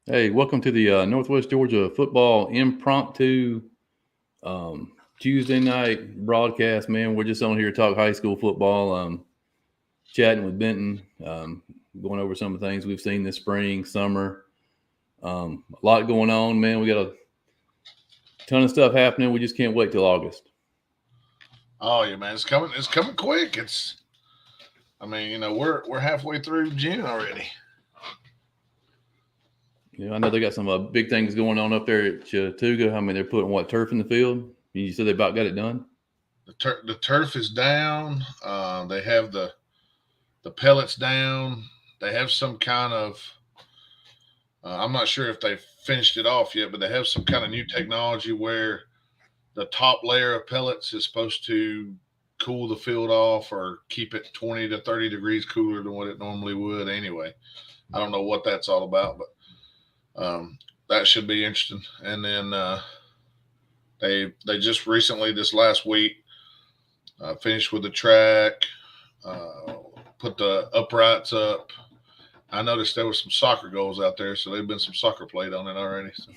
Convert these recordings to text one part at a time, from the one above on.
Hey, welcome to the Northwest Georgia football impromptu um, Tuesday night broadcast. Man, we're just on here to talk high school football, chatting with Benton, going over some of the things we've seen this spring, summer. A lot going on, man. We got a ton of stuff happening. We just can't wait till August. Oh yeah, man, it's coming. It's coming quick. We're halfway through June already. I know they got some big things going on up there at Chattanooga. I mean, they're putting what turf in the field. You said they about got it done. The turf is down. They have the pellets down. They have some kind of. I'm not sure if they finished it off yet, but they have some kind of new technology where the top layer of pellets is supposed to cool the field off or keep it 20 to 30 degrees cooler than what it normally would. Anyway, I don't know what that's all about, but that should be interesting. And then they just recently this last week finished with the track, uh, put the uprights up. I noticed there was some soccer goals out there, so there've been some soccer played on it already. So.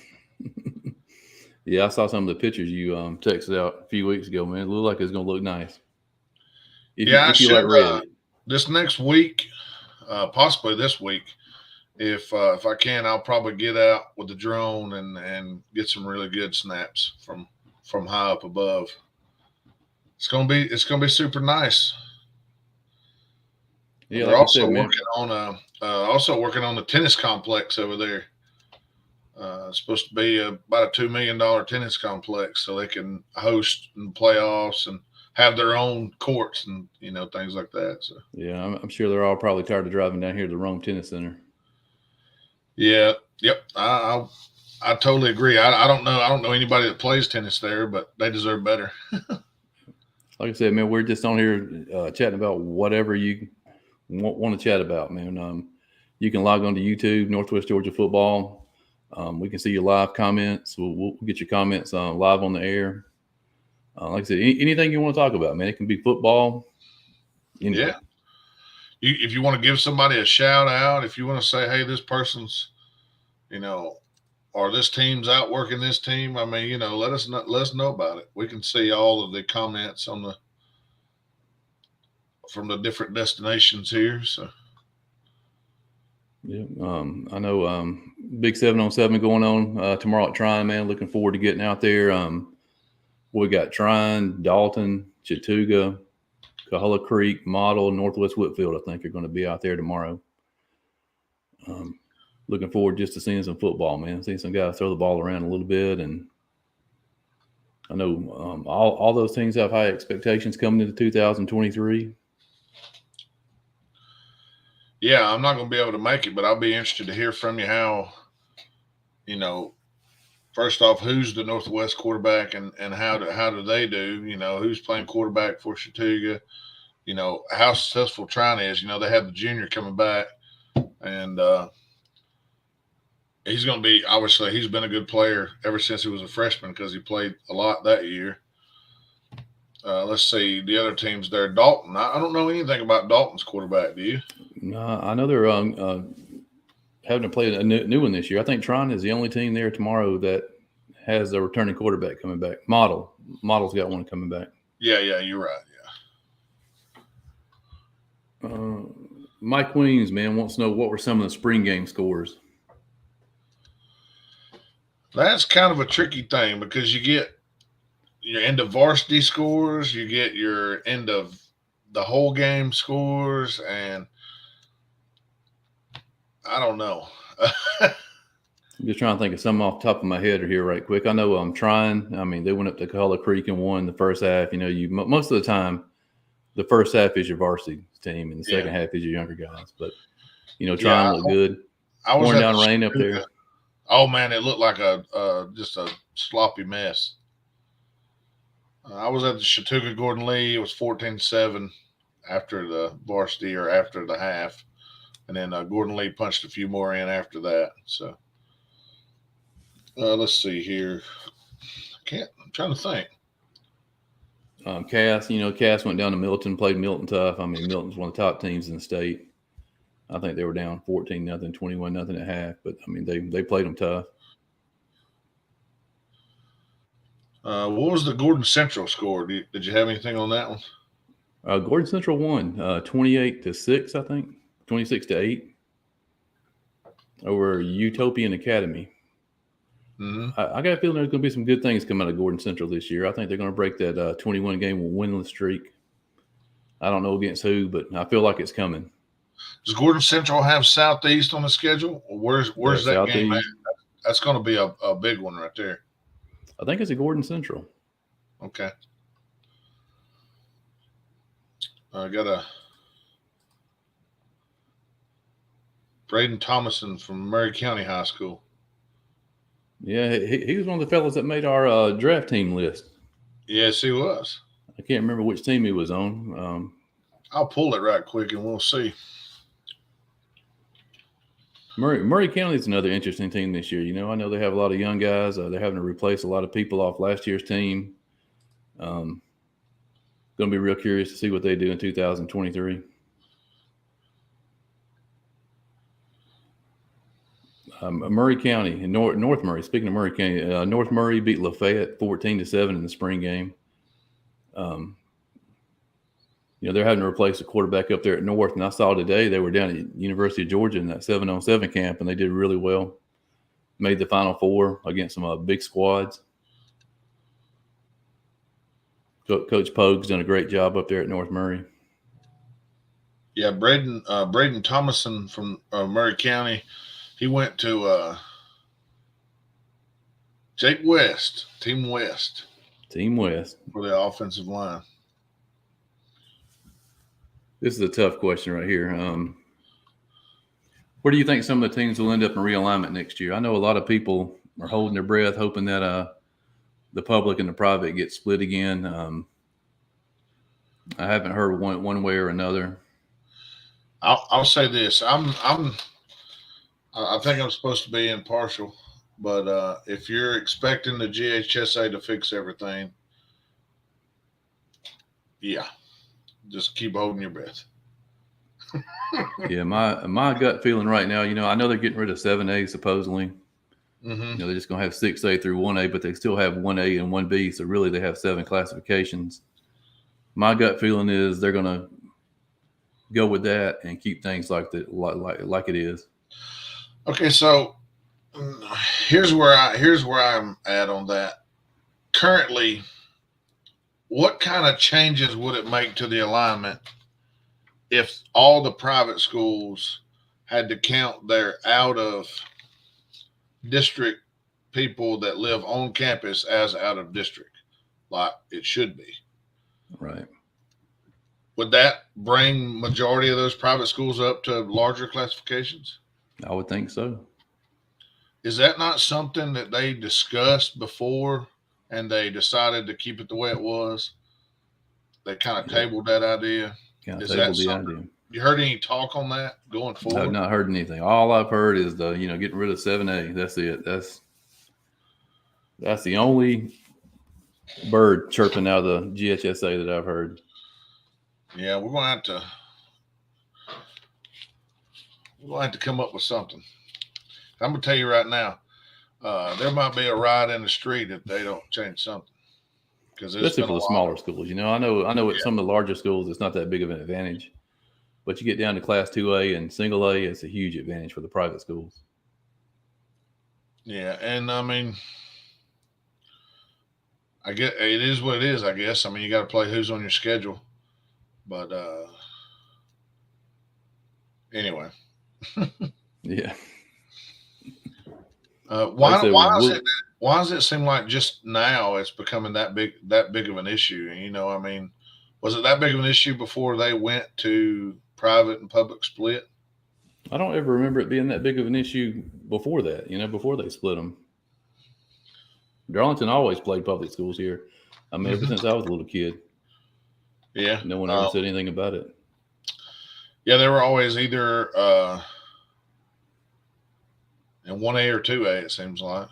Yeah, I saw some of the pictures you texted out a few weeks ago, man. It looked like it's gonna look nice Yeah, I if you like should red. this next week, possibly this week, if I can, I'll probably get out with the drone and get some really good snaps from high up above. It's gonna be super nice. Yeah, They're like I also said, man. working on the tennis complex over there. It's supposed to be about a $2 million tennis complex, so they can host and playoffs and have their own courts and things like that. So Yeah, I'm sure they're all probably tired of driving down here to the Rome Tennis Center. yeah, yep, I totally agree. I don't know anybody that plays tennis there, but they deserve better. Like I said, man, we're just on here chatting about whatever you want to chat about, man. You can log on to YouTube, Northwest Georgia Football. We can see your live comments. We'll get your comments live on the air. Like I said, anything you want to talk about, man. It can be football, Yeah, anything. if you want to give somebody a shout out, if you want to say, hey, this person's, you know, or this team's out working this team. I mean, let us know about it. We can see all of the comments on the from the different destinations here. So Yeah, I know Big 7-on-7 going on tomorrow at Trine, man. Looking forward to getting out there. We got Trine, Dalton, Chattooga, Cahulla Creek, Model, Northwest Whitfield, I think, are going to be out there tomorrow. Um, Looking forward just to seeing some football, man. Seeing some guys throw the ball around a little bit. And I know all those things have high expectations coming into 2023. yeah, I'm not going to be able to make it, but I'll be interested to hear from you how you know. First off, who's the Northwest quarterback and how do they do? Who's playing quarterback for Chattooga? How successful Trine is. They have the junior coming back, and he's going to be obviously he's been a good player ever since he was a freshman because he played a lot that year. Let's see the other teams there. Dalton. I don't know anything about Dalton's quarterback. Do you? I know they're having to play a new one this year. I think Tron is the only team there tomorrow that has a returning quarterback coming back. Model's got one coming back. Yeah, you're right. Uh, Mike Weems, man, wants to know what were some of the spring game scores. That's kind of a tricky thing because you get your end of varsity scores, you get your end of the whole game scores, and I don't know. I'm just trying to think of some off the top of my head here right quick. I know I'm trying. I mean, they went up to Cahulla Creek and won the first half. You most of the time, the first half is your varsity team, and the Yeah, second half is your younger guys. But yeah. trying to look good. I was Pouring at the down rain up Chattanooga. there. Oh man, it looked like a just a sloppy mess. I was at the Chattooga Gordon Lee. It was 14-7 after the varsity or after the half, and then Gordon Lee punched a few more in after that. So let's see here. Can't. I'm trying to think. Cass went down to Milton, played Milton tough. I mean, Milton's one of the top teams in the state. I think they were down 14-0, 21-0 at half. But I mean, they played them tough. What was the Gordon Central score? Did you have anything on that one? Gordon Central won 28-6, I think, 26-8 over Utopian Academy. Mm-hmm. I got a feeling there's going to be some good things coming out of Gordon Central this year. I think they're going to break that 21-game winless streak. I don't know against who, but I feel like it's coming. Does Gordon Central have Southeast on the schedule? Or where's that Southeast game at? That's going to be a big one right there. I think it's a Gordon Central. Okay. I got a Braden Thomason from Murray County High School. Yeah, he was one of the fellas that made our draft team list. Yes, he was. I can't remember which team he was on. I'll pull it right quick and we'll see. Murray County is another interesting team this year. You know, I know they have a lot of young guys. They're having to replace a lot of people off last year's team. Going to be real curious to see what they do in 2023. Murray County and North Murray. Speaking of Murray County, North Murray beat Lafayette 14-7 in the spring game. You know, they're having to replace a quarterback up there at North. And I saw today they were down at University of Georgia in that 7-on-7 camp, and they did really well. Made the Final Four against some big squads. Coach Pogue's done a great job up there at North Murray. Yeah, Braden Thomason from Murray County. He went to Jake West, Team West. Team West. For the offensive line. This is a tough question right here. Where do you think some of the teams will end up in realignment next year? I know a lot of people are holding their breath, hoping that the public and the private get split again. I haven't heard one way or another. I'll say this. I think I'm supposed to be impartial, but if you're expecting the GHSA to fix everything, yeah. Just keep holding your breath. Yeah, my gut feeling right now, you know, I know they're getting rid of 7A supposedly. Mm-hmm. You know, they're just going to have 6A through 1A, but they still have 1A and 1B. So really they have 7 classifications. My gut feeling is they're going to go with that and keep things like it is. Okay, so here's where I'm at on that. Currently, what kind of changes would it make to the alignment if all the private schools had to count their out of district people that live on campus as out of district, like it should be? Right. Would that bring majority of those private schools up to larger classifications? I would think so. Is that not something that they discussed before and they decided to keep it the way it was? They kind of tabled that idea. Is that something? You heard any talk on that going forward? I've not heard anything. All I've heard is getting rid of 7A. That's it. That's the only bird chirping out of the GHSA that I've heard. Yeah, we're going to have to come up with something. I'm going to tell you right now, there might be a riot in the street if they don't change something. Especially for the smaller schools. You know, I know at some of the larger schools, it's not that big of an advantage. But you get down to Class 2A and Single A, it's a huge advantage for the private schools. Yeah, and I mean, I get it is what it is, I guess. I mean, you got to play who's on your schedule. But anyway. Yeah. Why does it seem like just now it's becoming that big of an issue? And, you know, I mean, was it that big of an issue before they went to private and public split? I don't ever remember it being that big of an issue before that, you know, before they split them. Darlington always played public schools here. I mean, ever since I was a little kid. Yeah. No one ever said anything about it. Yeah, they were always either in 1A or 2A, it seems like.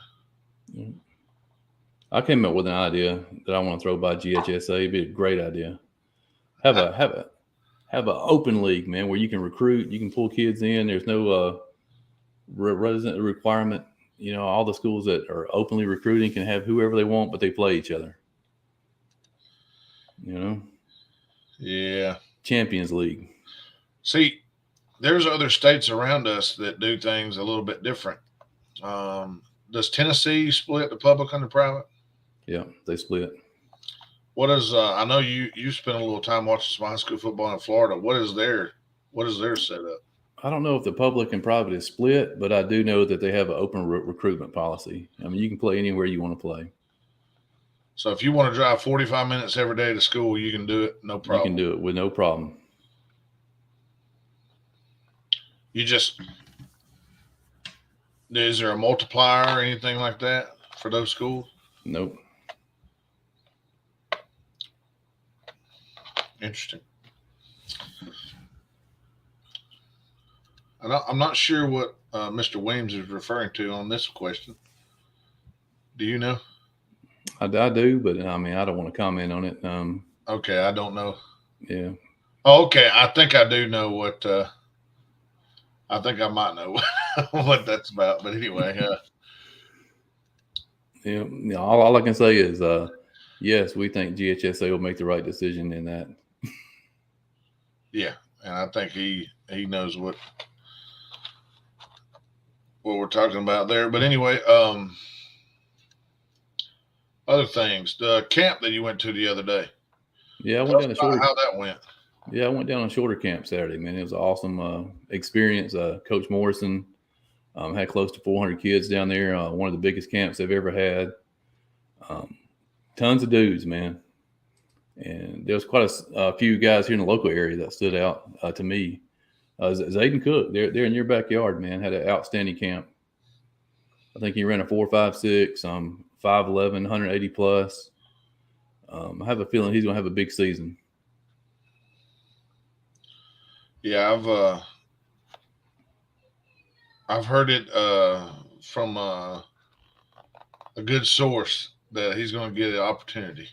I came up with an idea that I want to throw by GHSA. It'd be a great idea. Have have an open league, man, where you can recruit, you can pull kids in. There's no resident requirement. You know, all the schools that are openly recruiting can have whoever they want, but they play each other. You know? Yeah. Champions League. See, there's other states around us that do things a little bit different. Does Tennessee split the public and the private? Yeah, they split. What is I know you spent a little time watching some high school football in Florida. What is their setup? I don't know if the public and private is split, but I do know that they have an open recruitment policy. I mean, you can play anywhere you want to play. So if you want to drive 45 minutes every day to school, you can do it, no problem. You can do it with no problem. Is there a multiplier or anything like that for those schools? Nope. Interesting. I'm not sure what Mr. Williams is referring to on this question. Do you know? I do, but I mean, I don't want to comment on it. Okay, I don't know. Yeah. Oh, okay, I think I do know what. I think I might know what that's about. But anyway, yeah. All I can say is, yes, we think GHSA will make the right decision in that. Yeah, and I think he knows what we're talking about there. But anyway, other things. The camp that you went to the other day. Yeah, I went down how that went. Yeah, I went down on shorter camp Saturday, man. It was an awesome experience. Coach Morrison had close to 400 kids down there. One of the biggest camps they've ever had. Tons of dudes, man. And there was quite a few guys here in the local area that stood out to me. Zayden Cook, they're in your backyard, man, had an outstanding camp. I think he ran a 4.56, 5'11", 180 plus. I have a feeling he's going to have a big season. Yeah, I've heard it from a good source that he's going to get an opportunity.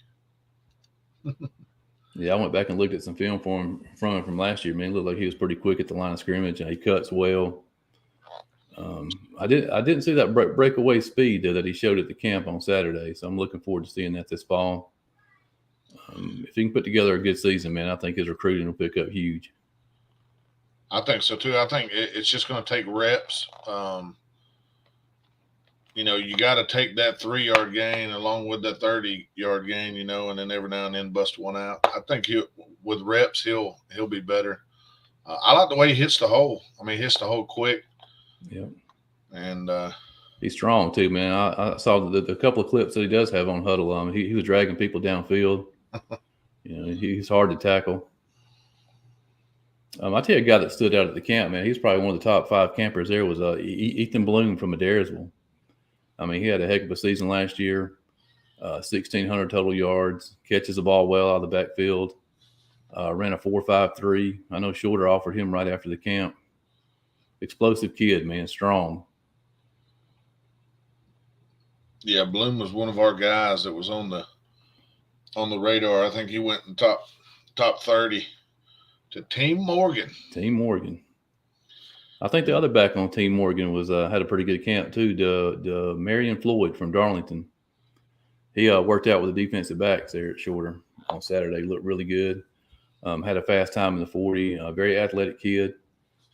Yeah, I went back and looked at some film from him from last year. Man, it looked like he was pretty quick at the line of scrimmage, and he cuts well. I didn't see that breakaway speed that he showed at the camp on Saturday, so I'm looking forward to seeing that this fall. If he can put together a good season, man, I think his recruiting will pick up huge. I think so too. I think it's just going to take reps. You got to take that 3-yard gain along with that 30-yard gain, and then every now and then bust one out. I think with reps, he'll be better. I like the way he hits the hole. I mean, he hits the hole quick. Yeah. And he's strong too, man. I saw the couple of clips that he does have on Huddle. He was dragging people downfield. He's hard to tackle. I tell you, a guy that stood out at the camp, man, he's probably one of the top 5 campers there was Ethan Bloom from Adairsville. I mean, he had a heck of a season last year, 1,600 total yards, catches the ball well out of the backfield, ran a 4.53. I know Shorter offered him right after the camp. Explosive kid, man, strong. Yeah, Bloom was one of our guys that was on the radar. I think he went in top 30 to Team Morgan. Team Morgan. I think the other back on Team Morgan was had a pretty good camp too. The Marion Floyd from Darlington. He worked out with the defensive backs there at Shorter on Saturday. Looked really good. Had a fast time in the 40. Very athletic kid.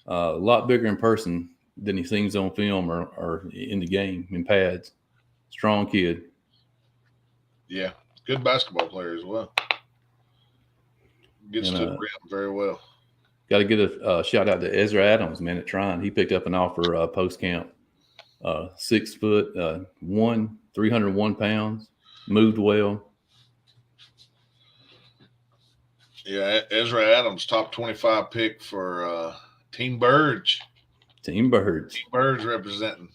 A lot bigger in person than he seems on film or in the game in pads. Strong kid. Yeah, good basketball player as well. Gets to the rim very well. Got to get a shout out to Ezra Adams, man, at Trine. He picked up an offer post camp. 6 foot, 301 pounds, moved well. Yeah, Ezra Adams, top 25 pick for Team Burge. Team Burge. Team Burge representing.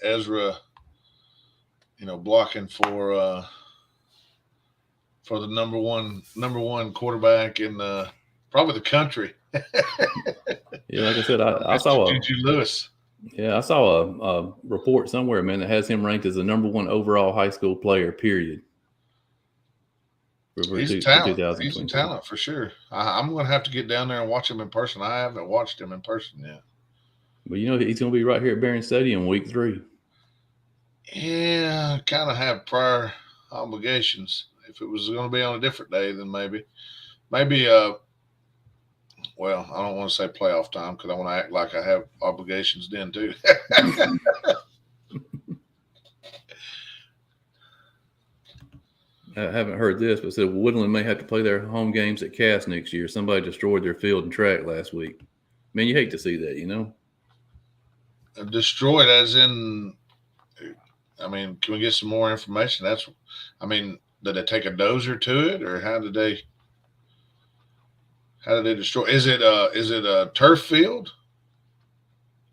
Ezra, blocking for the number one quarterback in probably the country. Yeah, like I said, I saw Juju Lewis. Yeah, I saw a report somewhere, man, that has him ranked as the number 1 overall high school player. Period. He's a for talent. He's a 2022. talent for sure. I'm going to have to get down there and watch him in person. I haven't watched him in person yet. But he's going to be right here at Barron Stadium week 3. Yeah, kind of have prior obligations. If it was going to be on a different day, then maybe. Well, I don't want to say playoff time because I want to act like I have obligations then too. I haven't heard this, but said Woodland may have to play their home games at Cass next year. Somebody destroyed their field and track last week. Man, you hate to see that, Destroyed as in, I mean, can we get some more information? Did they take a dozer to it, or how did they destroy? Is it a turf field?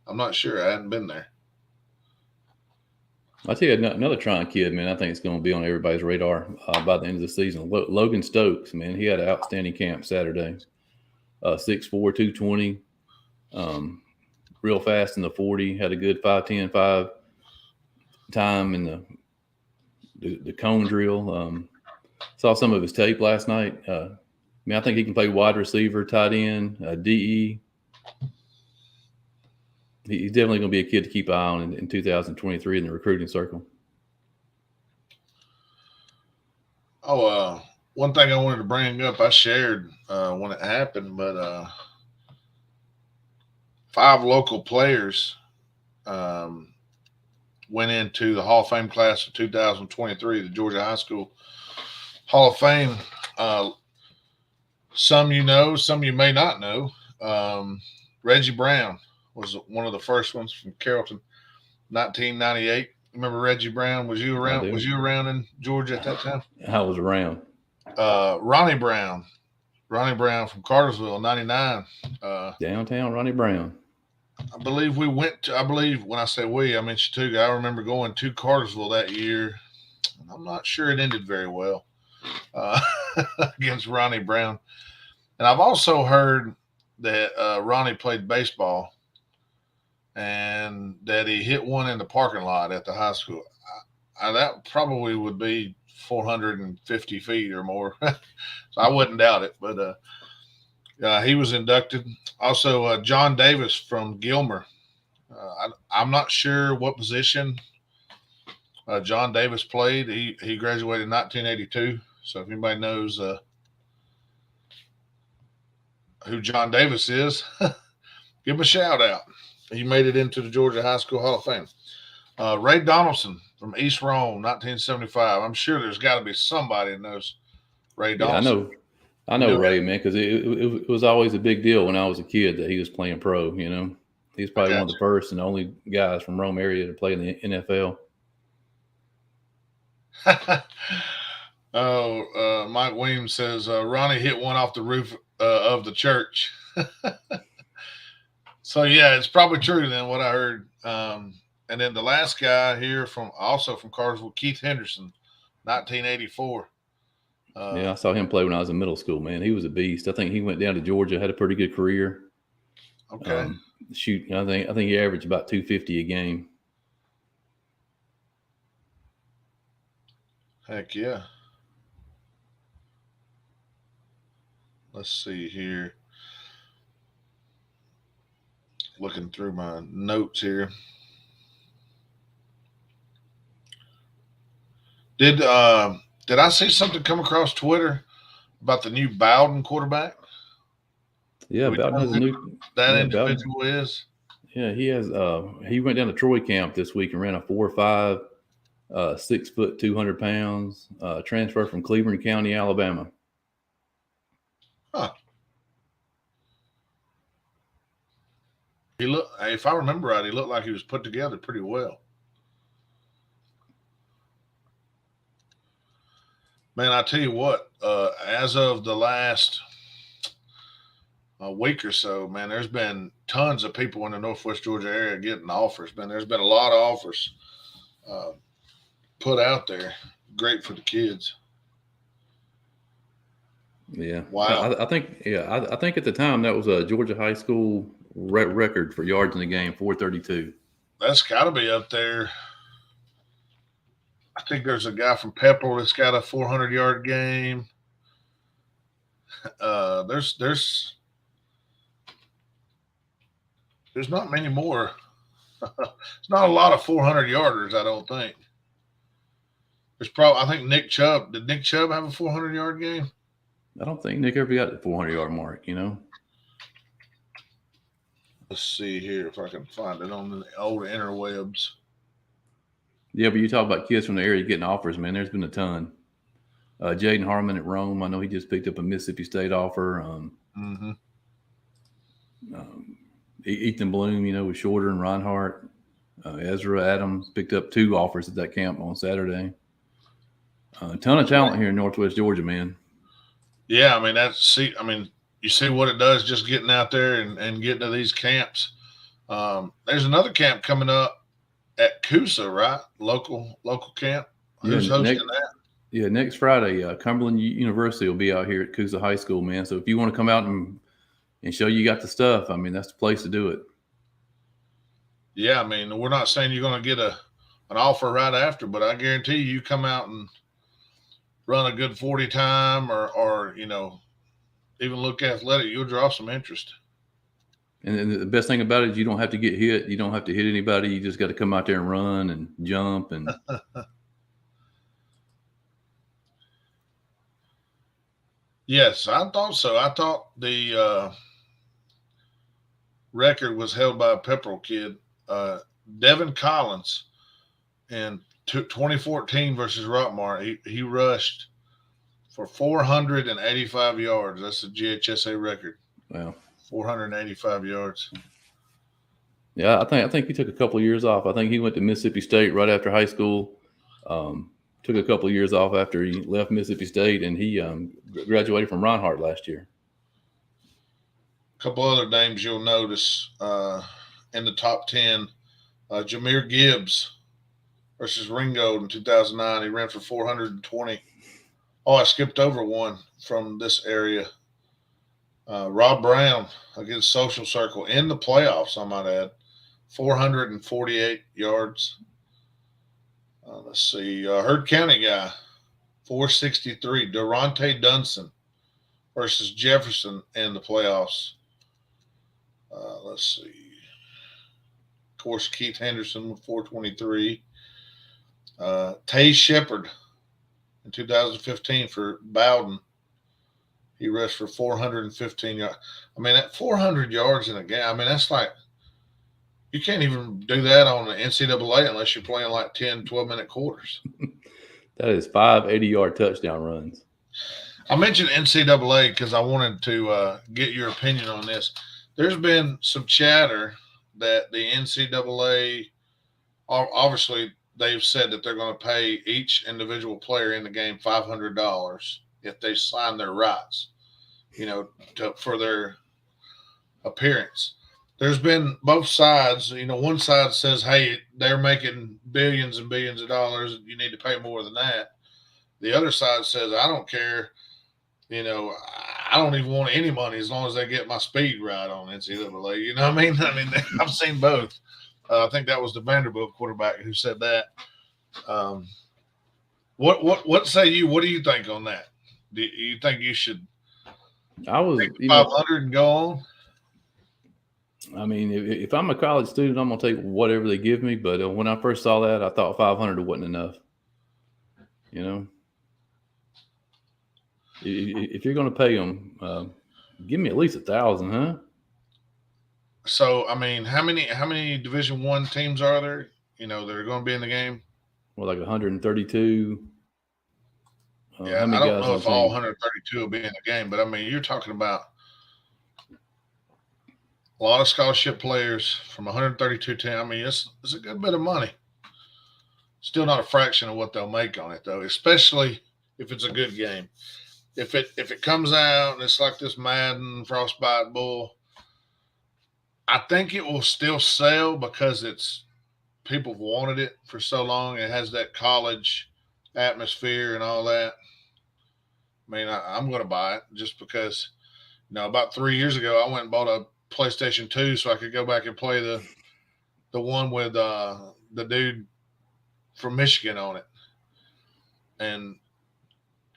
I'm not sure. I hadn't been there. I'll tell you another trying kid, man. I think it's going to be on everybody's radar by the end of the season. Logan Stokes, man, he had an outstanding camp Saturday. 6'4", 220, real fast in the 40. Had a good 5.10.5 time in the cone drill. Saw some of his tape last night. I think he can play wide receiver, tight end, DE. He's definitely going to be a kid to keep an eye on in 2023 in the recruiting circle. Oh, one thing I wanted to bring up, I shared when it happened, but 5 local players went into the Hall of Fame class of 2023, the Georgia High School Hall of Fame. Some some you may not know. Reggie Brown was one of the first ones from Carrollton, 1998. Remember Reggie Brown? Was you around? Was you around in Georgia at that time? I was around. Ronnie Brown from Cartersville, 99. Downtown Ronnie Brown. I believe we went to, when I say we, I mean Chattooga. I remember going to Cartersville that year. I'm not sure it ended very well against Ronnie Brown. And I've also heard that Ronnie played baseball and that he hit one in the parking lot at the high school. That probably would be 450 feet or more. So I wouldn't doubt it. But he was inducted. Also, John Davis from Gilmer. I'm not sure what position John Davis played. He graduated in 1982. So if anybody knows who John Davis is, give him a shout out. He made it into the Georgia High School Hall of Fame. Ray Donaldson from East Rome, 1975. I'm sure there's got to be somebody that knows Ray Donaldson. Yeah, I know Ray, man, because it was always a big deal when I was a kid that he was playing pro. He's probably one of the first and only guys from Rome area to play in the NFL. Mike Weems says Ronnie hit one off the roof of the church. So yeah, it's probably true then what I heard. And then the last guy here from Cartersville, Keith Henderson, 1984. Yeah, I saw him play when I was in middle school, man. He was a beast. I think he went down to Georgia, had a pretty good career. Okay. I think he averaged about 250 a game. Heck yeah. Let's see here. Looking through my notes here. Did I see something come across Twitter about the new Bowden quarterback? Yeah, Bowden has a new. That individual Bowden is. Yeah, he has. He went down to Troy camp this week and ran a 4.5, 6 foot, 200 pounds. Transfer from Cleveland County, Alabama. Huh. If I remember right, he looked like he was put together pretty well. Man, I tell you what, as of the last week or so, man, there's been tons of people in the Northwest Georgia area getting offers. Man, there's been a lot of offers put out there. Great for the kids. Yeah. Wow. I think at the time that was a Georgia high school record for yards in the game, 432. That's got to be up there. I think there's a guy from Pepper that's got a 400-yard game. There's not many more. It's not a lot of 400 yarders, I don't think. There's probably, I think Nick Chubb. Did Nick Chubb have a 400-yard game? I don't think Nick ever got the 400-yard mark. Let's see here if I can find it on the old interwebs. Yeah, but you talk about kids from the area getting offers, man. There's been a ton. Jaden Harmon at Rome. I know he just picked up a Mississippi State offer. Ethan Bloom, with Shorter and Reinhardt. Ezra Adams picked up 2 offers at that camp on Saturday. A ton of talent here in Northwest Georgia, man. Yeah, I mean, you see what it does just getting out there and getting to these camps. There's another camp coming up at Coosa, right? Local camp. Who's hosting that? Yeah, next Friday, Cumberland University will be out here at Coosa High School, man. So if you want to come out and show you got the stuff, I mean, that's the place to do it. Yeah, I mean, we're not saying you're going to get an offer right after, but I guarantee you come out and run a good 40 time or even look athletic, you'll draw some interest. And the best thing about it is you don't have to get hit. You don't have to hit anybody. You just got to come out there and run and jump. And yes, I thought so. I thought the record was held by a Pepperell kid, Devin Collins, in 2014 versus Rockmart. He rushed for 485 yards. That's the GHSA record. Wow. 485 yards. Yeah, I think he took a couple of years off. I think he went to Mississippi State right after high school. Took a couple of years off after he left Mississippi State, and he graduated from Reinhardt last year. A couple other names you'll notice in the top 10. Jameer Gibbs versus Ringgold in 2009. He ran for 420. Oh, I skipped over one from this area. Rob Brown against Social Circle in the playoffs, I might add. 448 yards. Let's see. Heard County guy, 463. Durante Dunson versus Jefferson in the playoffs. Let's see. Of course, Keith Henderson with 423. Tay Shepard in 2015 for Bowden. He rushed for 415 yards. I mean, at 400 yards in a game, I mean, that's like, you can't even do that on the NCAA unless you're playing like 10, 12-minute quarters. That is 5 80-yard touchdown runs. I mentioned NCAA because I wanted to get your opinion on this. There's been some chatter that the NCAA, obviously, they've said that they're going to pay each individual player in the game $500 if they sign their rights, for their appearance. There's been both sides. One side says, hey, they're making billions and billions of dollars. You need to pay more than that. The other side says, I don't care. I don't even want any money as long as they get my speed right on NCAA. You know what I mean? I've seen both. I think that was the Vanderbilt quarterback who said that. What say you? What do you think on that? Do you think you should take 500 and go on? I mean, if I'm a college student, I'm going to take whatever they give me. But when I first saw that, I thought 500 wasn't enough. If you're going to pay them, give me at least 1,000, huh? So, I mean, how many Division I teams are there? That are going to be in the game? Well, like 132. Yeah, I don't know if all 132 will be in the game, but I mean, you're talking about a lot of scholarship players from 132 teams. I mean, it's a good bit of money. Still not a fraction of what they'll make on it, though, especially if it's a good game. If it comes out and it's like this Madden Frostbite Bull, I think it will still sell because people have wanted it for so long. It has that college atmosphere and all that. I mean, I'm going to buy it just because, about 3 years ago, I went and bought a PlayStation 2 so I could go back and play the one with the dude from Michigan on it. And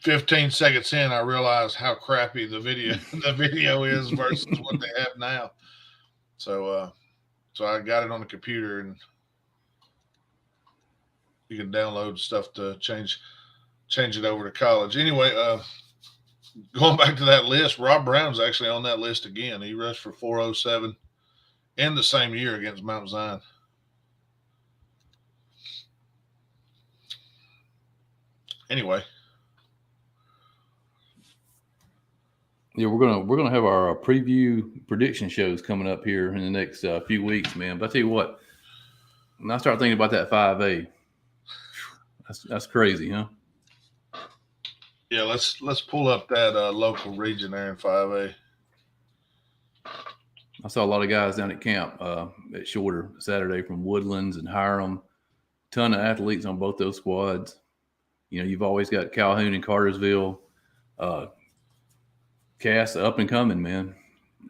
15 seconds in, I realized how crappy the video is versus what they have now. So I got it on the computer, and you can download stuff to change it over to college. Anyway, going back to that list, Rob Brown's actually on that list again. He rushed for 407 in the same year against Mount Zion. Anyway. Yeah, we're gonna have our preview prediction shows coming up here in the next few weeks, man. But I tell you what, when I start thinking about that 5A, that's crazy, huh? Yeah, let's pull up that local region there in 5A. I saw a lot of guys down at camp at Shorter Saturday from Woodlands and Hiram. Ton of athletes on both those squads. You know, you've always got Calhoun and Cartersville. Cass up and coming, man.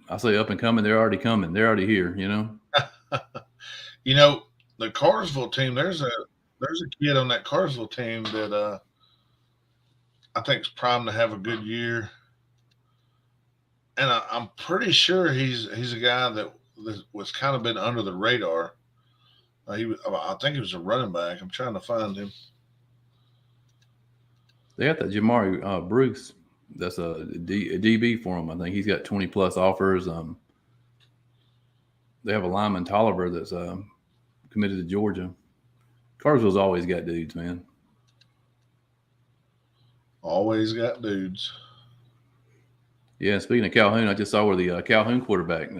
I say up and coming. They're already coming. They're already here. You know. You know, the Cartersville team. There's a kid on that Cartersville team that I think is primed to have a good year, and I'm pretty sure he's a guy that was kind of been under the radar. I think he was a running back. I'm trying to find him. They got that Jamari Bruce. That's a DB for him. I think he's got 20 plus offers. They have a lineman Tolliver that's committed to Georgia. Cartersville's always got dudes, man. Always got dudes. Yeah, speaking of Calhoun, I just saw where the Calhoun quarterback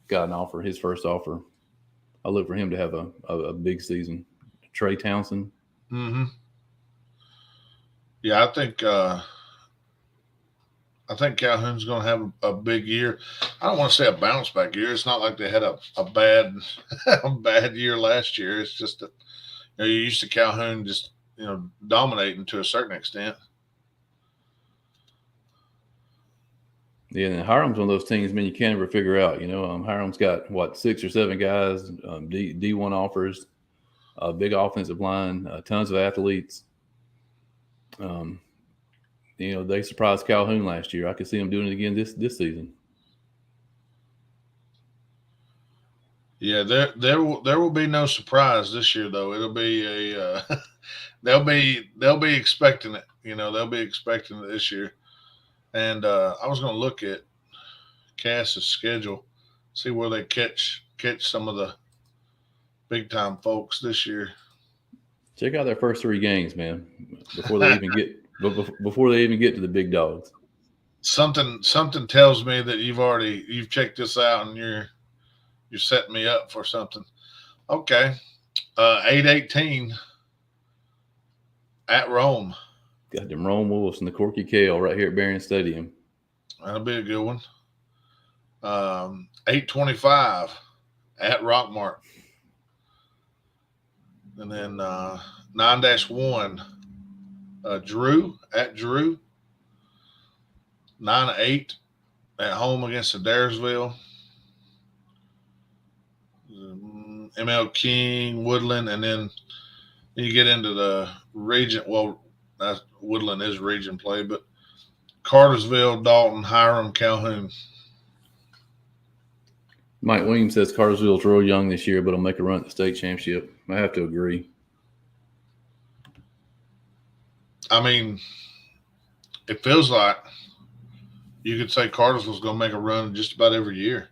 got an offer, his first offer. I look for him to have a big season. Trey Townsend. Mm-hmm. Yeah, I think Calhoun's going to have a big year. I don't want to say a bounce back year. It's not like they had a bad bad year last year. It's just that you're used to Calhoun just dominating to a certain extent. Yeah, and Hiram's one of those teams, man, you can't ever figure out. Hiram's got 6 or 7 guys, D1 offers, big offensive line, tons of athletes. They surprised Calhoun last year. I could see them doing it again this season. Yeah, there will be no surprise this year though. It'll be they'll be expecting it. They'll be expecting it this year. And I was going to look at Cass's schedule, see where they catch some of the big time folks this year. Check out their first 3 games, man, before they even get to the big dogs. Something tells me that you've checked this out and you're setting me up for something. Okay, 8-18 at Rome. Got them Rome Wolves and the Corky Kale right here at Barron Stadium. That'll be a good one. 8-25 at Rockmart. And then 9-1 Drew at Drew. 9-8 at home against Adairsville. ML King, Woodland, and then you get into the region. Well, Woodland is region play, but Cartersville, Dalton, Hiram, Calhoun. Mike Williams says Cartersville's real young this year, but will make a run at the state championship. I have to agree. I mean, it feels like you could say Cartersville's going to make a run just about every year.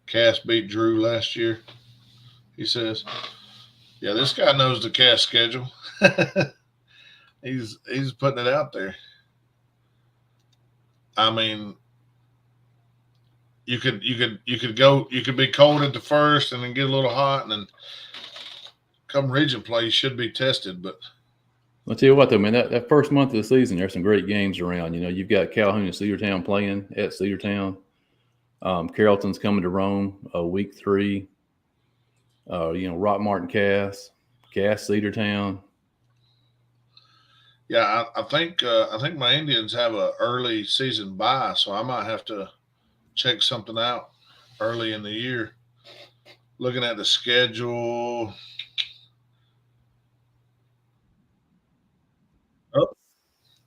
Cass beat Drew last year, he says. Yeah, this guy knows the Cass schedule. He's putting it out there. I mean, you could be cold at the first and then get a little hot, and then come region play, you should be tested. But I'll tell you what, though, man, that first month of the season, there's some great games around. You've got Calhoun and Cedartown playing at Cedartown. Carrollton's coming to Rome, week 3. Rockmart and Cass, Cedartown. Yeah, I think my Indians have a early season bye, so I might have to check something out early in the year. Looking at the schedule,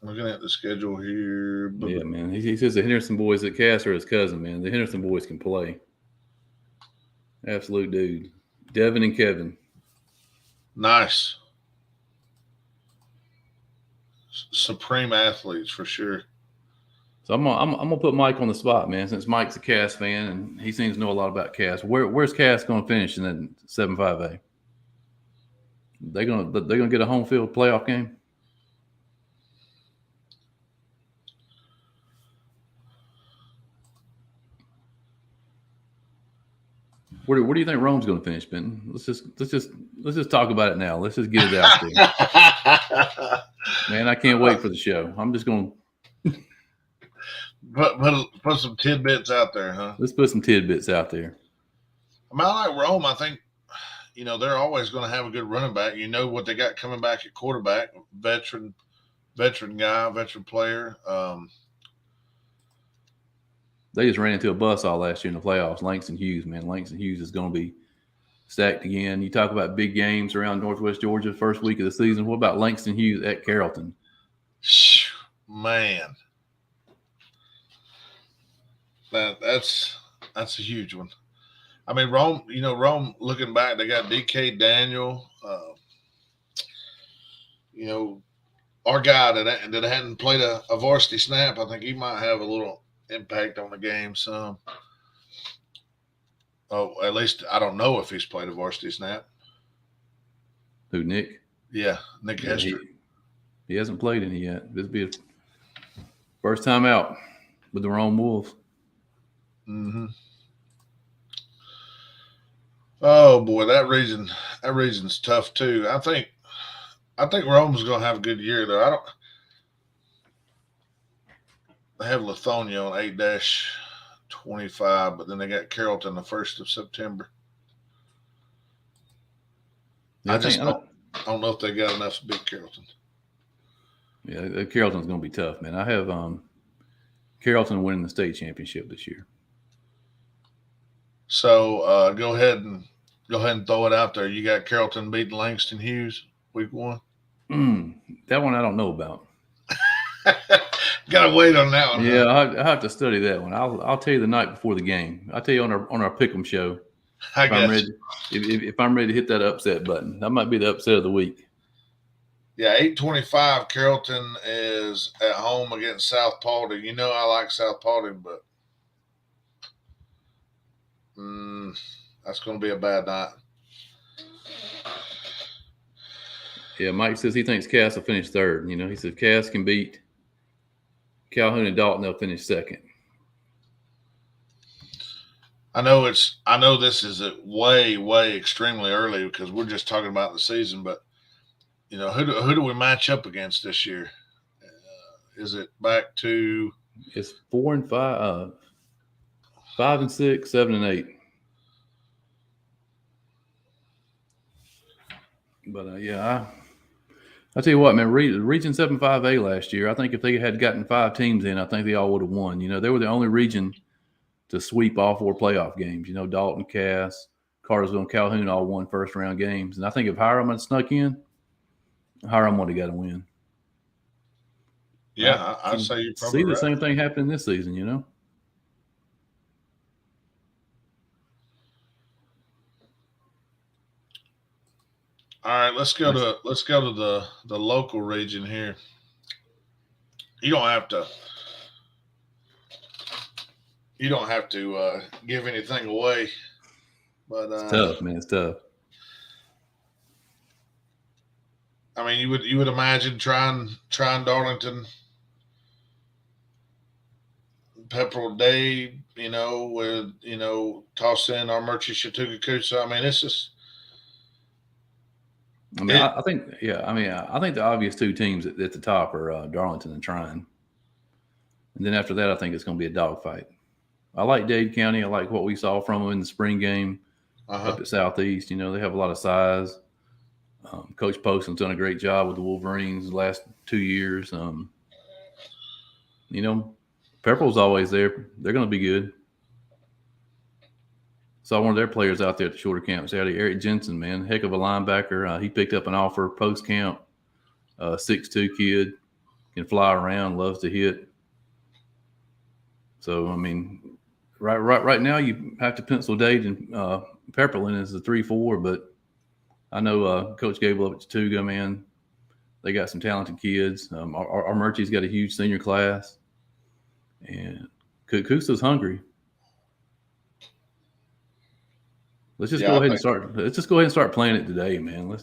Looking at the schedule here. Yeah, man. He says the Henderson boys at Cass are his cousin, man. The Henderson boys can play. Absolute dude. Devin and Kevin. Nice. Supreme athletes for sure. So I'm gonna put Mike on the spot, man. Since Mike's a Cass fan and he seems to know a lot about Cass. Where's Cass going to finish in that 7-5A? They're gonna get a home field playoff game. Where do you think Rome's going to finish, Benton? Let's just talk about it now. Let's just get it out there. Man, I can't wait for the show. I'm just going to put some tidbits out there, huh? Let's put some tidbits out there. I mean, I like Rome. I think, they're always going to have a good running back. You know what they got coming back at quarterback, veteran guy, veteran player. They just ran into a bus all last year in the playoffs. Langston Hughes, man. Langston Hughes is going to be stacked again. You talk about big games around Northwest Georgia first week of the season. What about Langston Hughes at Carrollton? Man. That's a huge one. I mean, Rome, looking back, they got DK Daniel, our guy that hadn't played a varsity snap. I think he might have a little impact on the game some. Oh, at least I don't know if he's played a varsity snap. Who, Nick? Yeah, Nick Hester. He hasn't played any yet. This will be his first time out with the Rome Wolves. Mm-hmm. Oh boy, that region's tough too. I think Rome's gonna have a good year though. They have Lithonia on 8-25, but then they got Carrollton the 1st of September. Yeah, I don't know if they got enough to beat Carrollton. Yeah, Carrollton's going to be tough, man. I have Carrollton winning the state championship this year. So go ahead and throw it out there. You got Carrollton beating Langston Hughes week 1. That one I don't know about. Gotta wait on that one. Yeah, I have to study that one. I'll tell you the night before the game. I'll tell you on our Pick'em show. If I'm ready to hit that upset button, that might be the upset of the week. Yeah, 8-25. Carrollton is at home against South Paulding. I like South Paulding, but that's going to be a bad night. Yeah, Mike says he thinks Cass will finish 3rd. He says Cass can beat Calhoun and Dalton. They'll finish 2nd. I know this is way, way extremely early because we're just talking about the season, but who do we match up against this year? Is it back to? It's 4 and 5, 5 and 6, 7 and 8. But I'll tell you what, man. Region 7-5A last year, I think if they had gotten 5 teams in, I think they all would have won. They were the only region to sweep all 4 playoff games. Dalton, Cass, Cartersville, and Calhoun all won first-round games. And I think if Hiram had snuck in, Hiram would have got a win. Yeah, I'd say you probably see the same thing happening this season. All right, let's go to the local region here. You don't have to give anything away, but it's tough, man. It's tough. I mean, you would imagine trying Darlington, Pepperell Day, with toss in our Murchie Chattooga Coosa. I mean, it's just. I think the obvious 2 teams at the top are Darlington and Trine. And then after that, I think it's going to be a dogfight. I like Dade County. I like what we saw from them in the spring game up at Southeast. They have a lot of size. Coach Poston's done a great job with the Wolverines the last 2 years. Pepperell's always there. They're going to be good. Saw one of their players out there at the shorter camp Saturday, Eric Jensen, man, heck of a linebacker. He picked up an offer post-camp, 6'2" kid, can fly around, loves to hit. So I mean, right now you have to pencil Dade and Pepperland as the 3-4, but I know Coach Gable up at Chattooga, man, they got some talented kids. Our Murchie's got a huge senior class, and Coosa's hungry. Let's just go ahead and start. Let's just go ahead and start playing it today, man.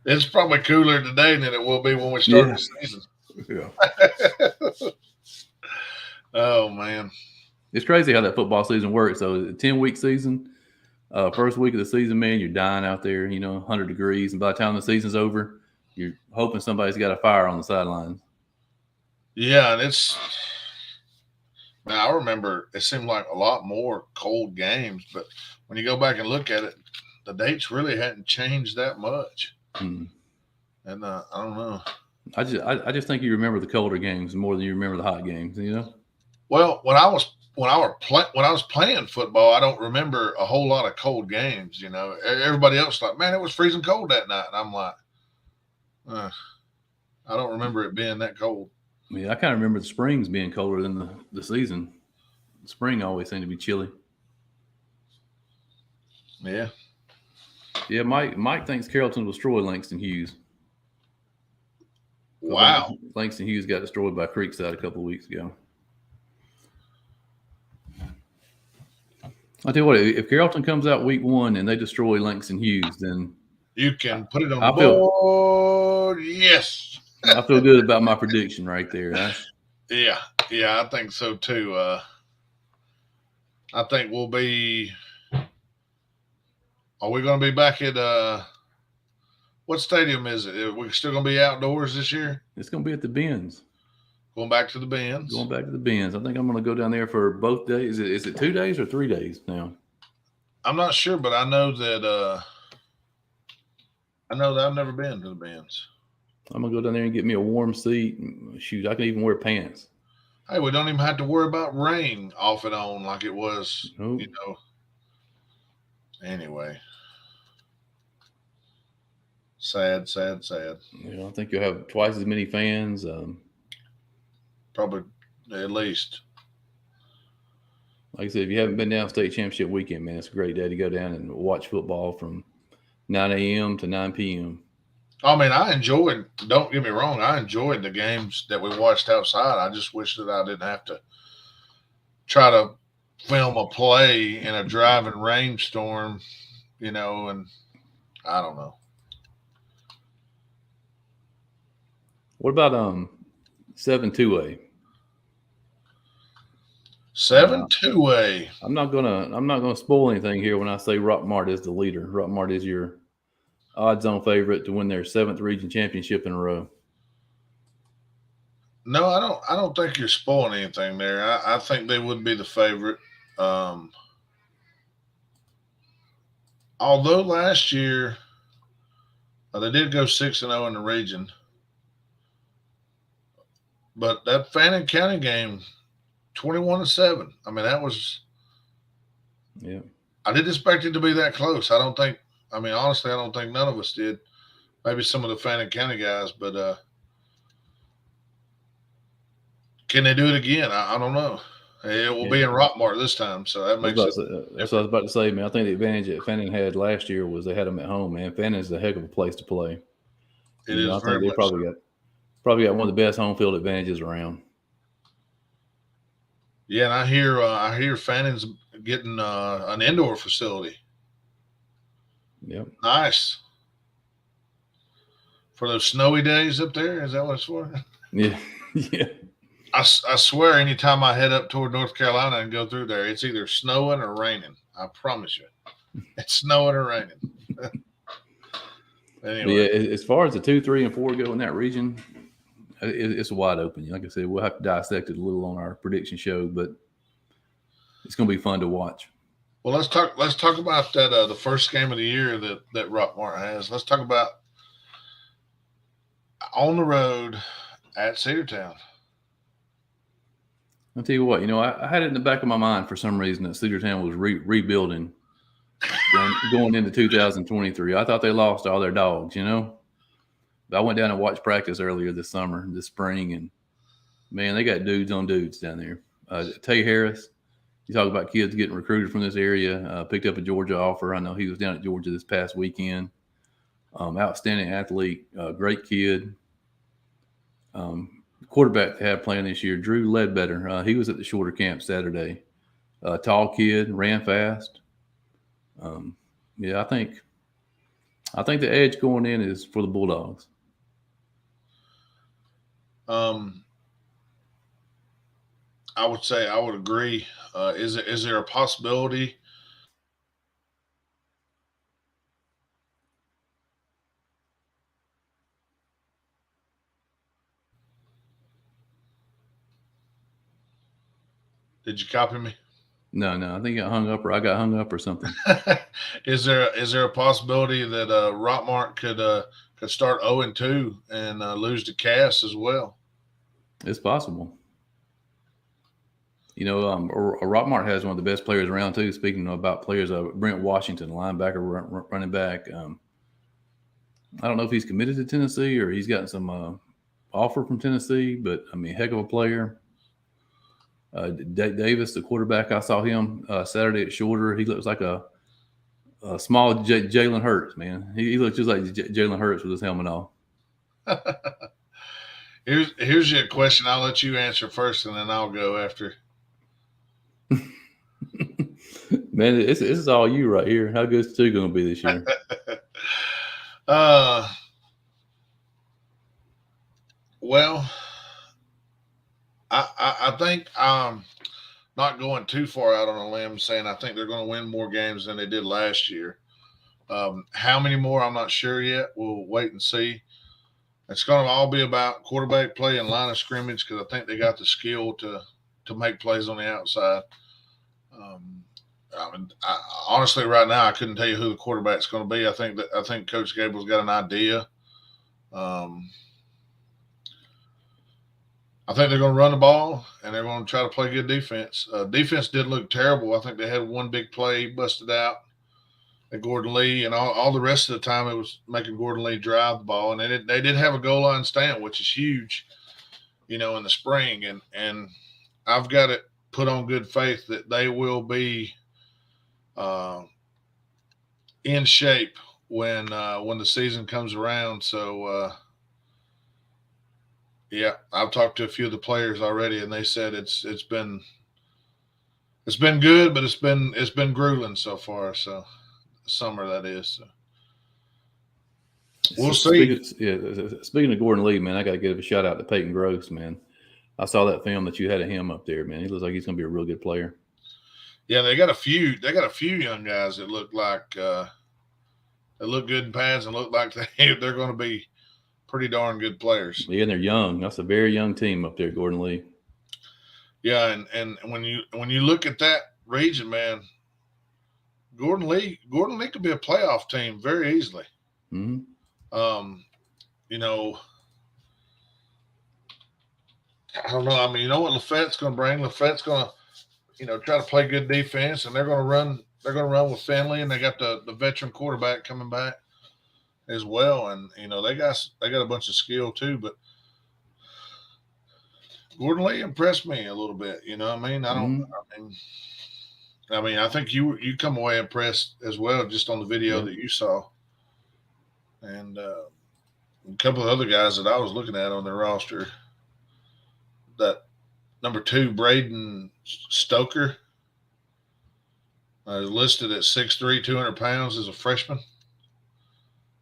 It's probably cooler today than it will be when we start the season. Yeah. Oh man, it's crazy how that football season works. So, a 10-week season. First week of the season, man, you're dying out there. 100 degrees, and by the time the season's over, you're hoping somebody's got a fire on the sidelines. Yeah, and man, I remember it seemed like a lot more cold games, but when you go back and look at it, the dates really hadn't changed that much. Hmm. And I don't know. I just think you remember the colder games more than you remember the hot games. Well, when I was playing football, I don't remember a whole lot of cold games. Everybody else like, man, it was freezing cold that night, and I'm like, I don't remember it being that cold. I kind of remember the springs being colder than the season. The spring always seemed to be chilly. Yeah. Yeah, Mike thinks Carrollton will destroy Langston Hughes. Wow. Langston Hughes got destroyed by Creekside a couple of weeks ago. I'll tell you what, if Carrollton comes out week 1 and they destroy Langston Hughes, then you can put it on the board. Yes. I feel good about my prediction right there. Yeah, I think so too. I think we'll be. Are we going to be back at what stadium is it? Are we still going to be outdoors this year? It's going to be at the Benz. Going back to the Benz. Going back to the Benz. I think I'm going to go down there for both days. Is it 2 days or 3 days now? I'm not sure, but I know that I've never been to the Benz. I'm going to go down there and get me a warm seat. Shoot, I can even wear pants. Hey, we don't even have to worry about rain off and on like it was, Nope. Anyway. Sad. I think you'll have twice as many fans. Probably at least. Like I said, if you haven't been down state championship weekend, man, it's a great day to go down and watch football from 9 a.m. to 9 p.m. I mean, don't get me wrong, I enjoyed the games that we watched outside. I just wish that I didn't have to try to film a play in a driving rainstorm, and I don't know. What about 7-2A? 7-2A. I'm not gonna spoil anything here when I say Rockmart is the leader. Rockmart is your odds-on favorite to win their 7th region championship in a row. No, I don't think you're spoiling anything there. I think they would be the favorite. Although last year they did go 6-0 in the region, but that Fannin County game, 21-7. I mean, that was. Yeah. I didn't expect it to be that close. Honestly, I don't think none of us did. Maybe some of the Fannin County guys, but can they do it again? I don't know. It will be in Rockmart this time, so that makes it. That's what I was about to say, man. I think the advantage that Fannin had last year was they had them at home, man. Fannin's a heck of a place to play. It is. I think they probably got one of the best home field advantages around. Yeah, and I hear Fannin's getting an indoor facility. Yep. Nice. For those snowy days up there, is that what it's for? Yeah. Yeah. I swear, anytime I head up toward North Carolina and go through there, it's either snowing or raining. I promise you, it's snowing or raining. Anyway, yeah, as far as the 2, 3, and 4 go in that region, it's wide open. Like I said, we'll have to dissect it a little on our prediction show, but it's going to be fun to watch. Well, let's talk about that the first game of the year that Rockmart has. Let's talk about on the road at Cedartown. I'll tell you what, I had it in the back of my mind for some reason that Cedartown was rebuilding going into 2023. I thought they lost all their dogs, I went down and watched practice earlier this spring, and man, they got dudes on dudes down there. Tay Harris, you talk about kids getting recruited from this area. Picked up a Georgia offer. I know he was down at Georgia this past weekend. Outstanding athlete, great kid. Quarterback they had playing this year, Drew Ledbetter. He was at the shorter camp Saturday. Tall kid, ran fast. Yeah, I think the edge going in is for the Bulldogs. I would say I would agree. Is there a possibility? Did you copy me? No, I think I got hung up or something. Is there a possibility that Rockmart could start 0-2 and lose to Cass as well? It's possible. You know, Rockmart has one of the best players around too. Speaking about players, Brent Washington, linebacker, running back. I don't know if he's committed to Tennessee or he's gotten some offer from Tennessee, but I mean, heck of a player. Davis, the quarterback, I saw him Saturday at Shorter. He looks like a small Jalen Hurts, man. He looks just like Jalen Hurts with his helmet on. Here's your question. I'll let you answer first, and then I'll go after. Man, this is all you right here. How good is Stu going to be this year? Well, I think I'm not going too far out on a limb saying I think they're going to win more games than they did last year. How many more, I'm not sure yet. We'll wait and see. It's going to all be about quarterback play and line of scrimmage because I think they got the skill to make plays on the outside. Honestly, right now, I couldn't tell you who the quarterback's going to be. I think Coach Gable's got an idea. I think they're going to run the ball, and they're going to try to play good defense. Defense did look terrible. I think they had one big play busted out at Gordon Lee, and all the rest of the time it was making Gordon Lee drive the ball. And they did have a goal line stand, which is huge, in the spring. And I've got it put on good faith that they will be in shape when the season comes around. So, yeah, I've talked to a few of the players already, and they said it's been good, but it's been grueling so far. So, summer that is. So. We'll see. Speaking of Gordon Lee, man, I got to give a shout out to Peyton Gross, man. I saw that film that you had of him up there, man. He looks like he's going to be a real good player. Yeah, they got a few young guys that look like they look good in pads and look like they're going to be pretty darn good players. Yeah, and they're young. That's a very young team up there, Gordon Lee. Yeah, and when you look at that region, man, Gordon Lee could be a playoff team very easily. Mm-hmm. I don't know. I mean, you know what Lafette's going to bring? Lafette's going to, try to play good defense, and they're going to run. They're going to run with Finley, and they got the veteran quarterback coming back as well, and they got a bunch of skill too. But Gordon Lee impressed me a little bit. You know what I mean? I think you come away impressed as well, just on the video that you saw, and a couple of other guys that I was looking at on their roster. That number 2, Braden Stoker, is listed at 6'3", 200 pounds as a freshman.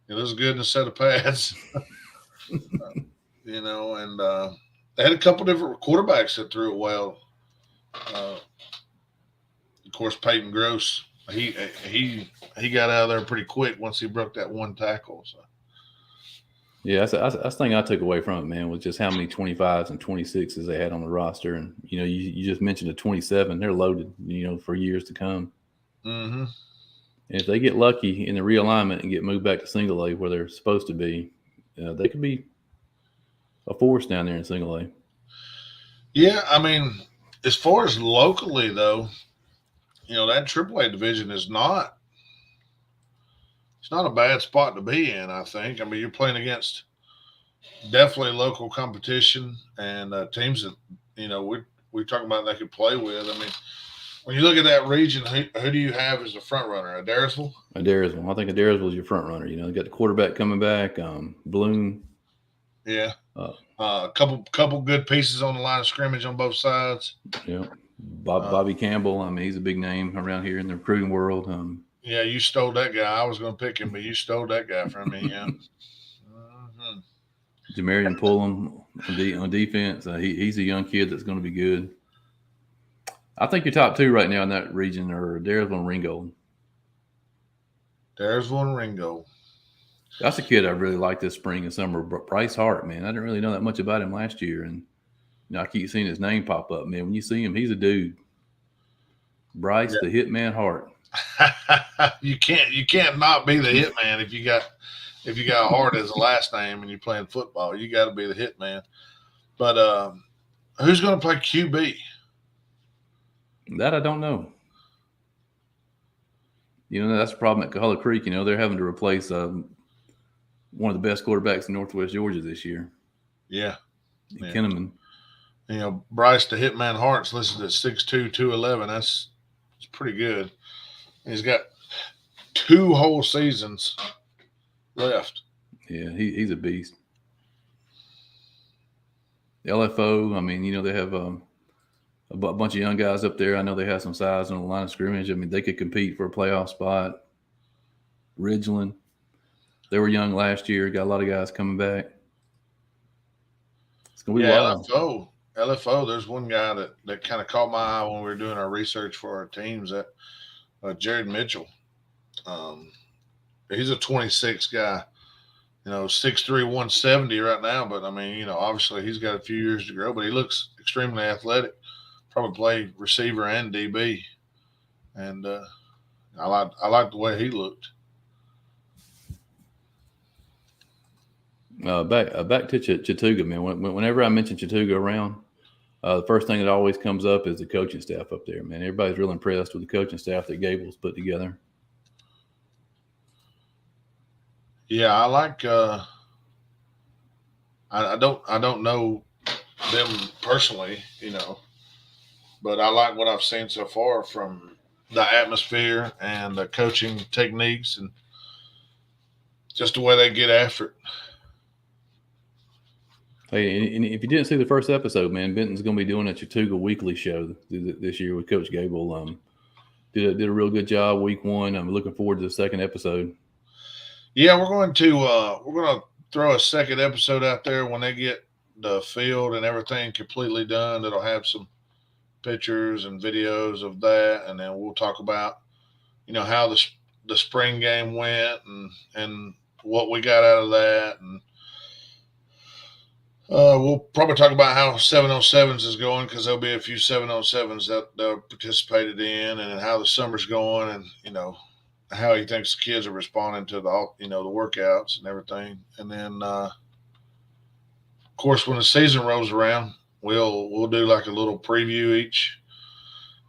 It was good in a set of pads, and they had a couple different quarterbacks that threw it well. Of course, Peyton Gross, he got out of there pretty quick once he broke that one tackle. So. Yeah, that's the thing I took away from it, man, was just how many 25s and 26s they had on the roster. And, you just mentioned the 27. They're loaded, for years to come. Mm-hmm. And if they get lucky in the realignment and get moved back to single A where they're supposed to be, they could be a force down there in single A. Yeah, I mean, as far as locally, though, that AAA division is not – it's not a bad spot to be in, I think. I mean, you're playing against definitely local competition and teams that we're talking about they could play with. I mean, when you look at that region, who do you have as the front runner? Adairsville? Adairsville. I think Adairsville is your front runner. They got the quarterback coming back, Bloom. Yeah. Uh, Couple good pieces on the line of scrimmage on both sides. Yeah. Bobby Campbell. I mean, he's a big name around here in the recruiting world. Yeah, you stole that guy. I was going to pick him, but you stole that guy from me. Yeah. Mm-hmm. Jamarian Pullum on defense. He's a young kid that's going to be good. I think your top two right now in that region are Adairsville and Ringgold. Adairsville and Ringgold. That's a kid I really liked this spring and summer. Bryce Hart, man. I didn't really know that much about him last year, and I keep seeing his name pop up. Man, when you see him, he's a dude. Bryce, the Hitman Hart. You can't not be the Hitman if you got Hart as a last name and you're playing football. You got to be the Hitman. But who's going to play QB? That I don't know. That's the problem at Coahulla Creek. They're having to replace one of the best quarterbacks in Northwest Georgia this year. Yeah. Kinnaman. Bryce the Hitman Hart's listed at 6'2", 211. That's pretty good. He's got 2 whole seasons left. Yeah, he's a beast. The LFO, I mean, they have a bunch of young guys up there. I know they have some size on the line of scrimmage. I mean, they could compete for a playoff spot. Ridgeland, they were young last year. Got a lot of guys coming back. It's going to be wild. LFO, there's one guy that kind of caught my eye when we were doing our research for our teams, that Jared Mitchell. He's a 26 guy, 6'3", 170 right now. But, I mean, obviously he's got a few years to grow, but he looks extremely athletic. Probably play receiver and DB. And I like the way he looked. Back to Chattooga, man. Whenever I mention Chattooga around, the first thing that always comes up is the coaching staff up there, man. Everybody's real impressed with the coaching staff that Gable's put together. Yeah, I like. I don't know them personally, but I like what I've seen so far from the atmosphere and the coaching techniques and just the way they get after it. Hey, and if you didn't see the first episode, man, Benton's going to be doing a Chattooga weekly show this year with Coach Gable. Did a real good job week 1. I'm looking forward to the second episode. Yeah, we're going to throw a second episode out there when they get the field and everything completely done. It'll have some pictures and videos of that, and then we'll talk about how the spring game went and what we got out of that, and we'll probably talk about how 707s is going, because there'll be a few 707s that participated in, and how the summer's going, and how he thinks the kids are responding to the workouts and everything. And then of course when the season rolls around, we'll do like a little preview